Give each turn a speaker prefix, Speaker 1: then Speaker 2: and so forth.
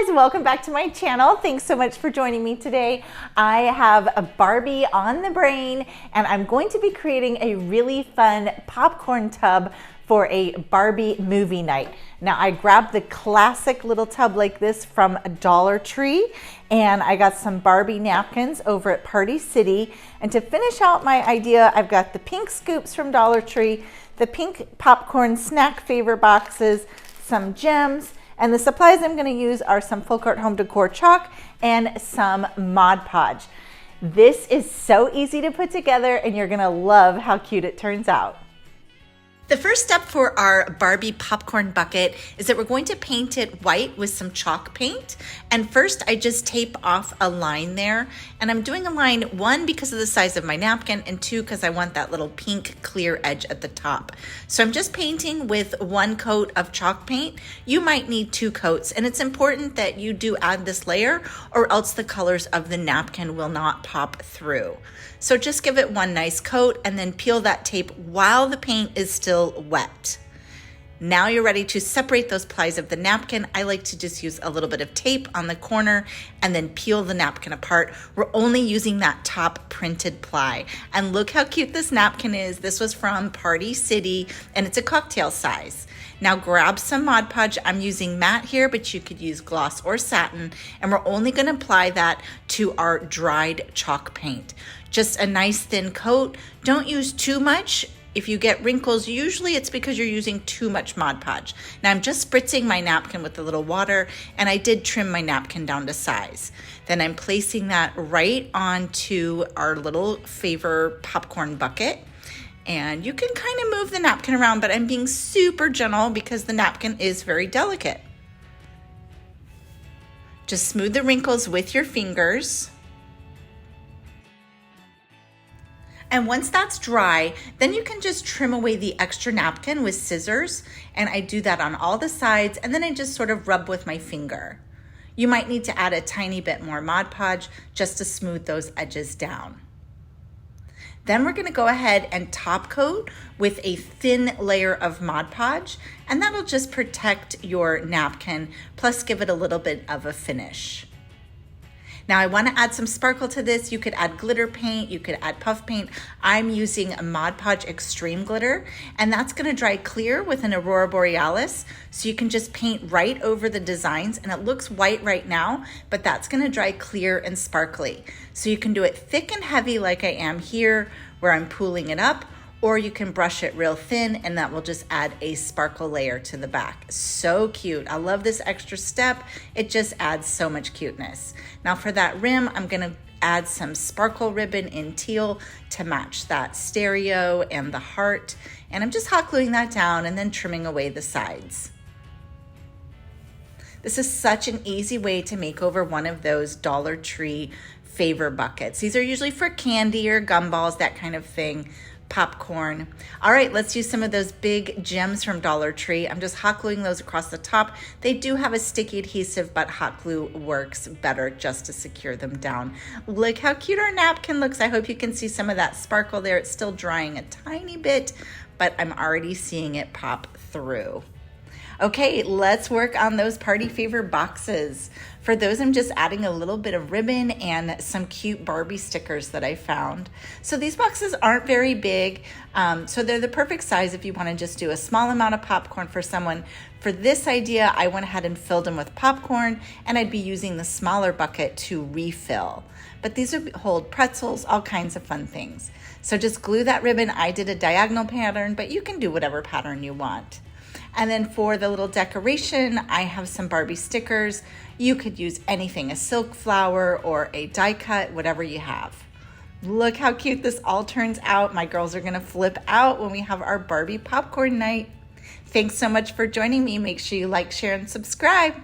Speaker 1: guys, welcome back to my channel. Thanks so much for joining me today. I have a Barbie on the brain and I'm going to be creating a really fun popcorn tub for a Barbie movie night. Now I grabbed the classic little tub like this from Dollar Tree and I got some Barbie napkins over at Party City. And to finish out my idea, I've got the pink scoops from Dollar Tree, the pink popcorn snack favor boxes, some gems, and the supplies I'm going to use are some Folk Art Home Decor chalk and some Mod Podge. This is so easy to put together and you're going to love how cute it turns out. The first step for our Barbie popcorn bucket is that we're going to paint it white with some chalk paint. And first I just tape off a line there. And I'm doing a line, one, because of the size of my napkin, and two, because I want that little pink clear edge at the top. So I'm just painting with one coat of chalk paint. You might need two coats, and it's important that you do add this layer or else the colors of the napkin will not pop through. So just give it one nice coat and then peel that tape while the paint is still wet. Now you're ready to separate those plies of the napkin. I like to just use a little bit of tape on the corner and then peel the napkin apart. We're only using that top printed ply. And look how cute this napkin is. This was from Party City and it's a cocktail size. Now grab some Mod Podge. I'm using matte here, but you could use gloss or satin. And we're only gonna apply that to our dried chalk paint. Just a nice thin coat. Don't use too much. If you get wrinkles, usually it's because you're using too much Mod Podge. Now I'm just spritzing my napkin with a little water, and I did trim my napkin down to size. Then I'm placing that right onto our little favor popcorn bucket. And you can kind of move the napkin around, but I'm being super gentle because the napkin is very delicate. Just smooth the wrinkles with your fingers. And once that's dry, then you can just trim away the extra napkin with scissors. And I do that on all the sides, and then I just sort of rub with my finger. You might need to add a tiny bit more Mod Podge just to smooth those edges down. Then we're gonna go ahead and top coat with a thin layer of Mod Podge, and that'll just protect your napkin, plus give it a little bit of a finish. Now I wanna add some sparkle to this. You could add glitter paint, you could add puff paint. I'm using a Mod Podge Extreme Glitter, and that's gonna dry clear with an Aurora Borealis. So you can just paint right over the designs, and it looks white right now, but that's gonna dry clear and sparkly. So you can do it thick and heavy like I am here, where I'm pooling it up, or you can brush it real thin and that will just add a sparkle layer to the back. So cute. I love this extra step. It just adds so much cuteness. Now for that rim, I'm gonna add some sparkle ribbon in teal to match that stereo and the heart. And I'm just hot gluing that down and then trimming away the sides. This is such an easy way to make over one of those Dollar Tree favor buckets. These are usually for candy or gumballs, that kind of thing. Popcorn. All right, let's use some of those big gems from Dollar Tree. I'm just hot gluing those across the top. They do have a sticky adhesive, but hot glue works better just to secure them down. Look how cute our napkin looks. I hope you can see some of that sparkle there. It's still drying a tiny bit, but I'm already seeing it pop through. Okay, let's work on those party favor boxes. For those, I'm just adding a little bit of ribbon and some cute Barbie stickers that I found. So these boxes aren't very big, so they're the perfect size if you want to just do a small amount of popcorn for someone. For this idea, I went ahead and filled them with popcorn, and I'd be using the smaller bucket to refill. But these would hold pretzels, all kinds of fun things. So just glue that ribbon. I did a diagonal pattern, but you can do whatever pattern you want. And then for the little decoration, I have some Barbie stickers. You could use anything, a silk flower or a die cut, whatever you have. Look how cute this all turns out. My girls are gonna flip out when we have our Barbie popcorn night. Thanks so much for joining me. Make sure you like, share, and subscribe.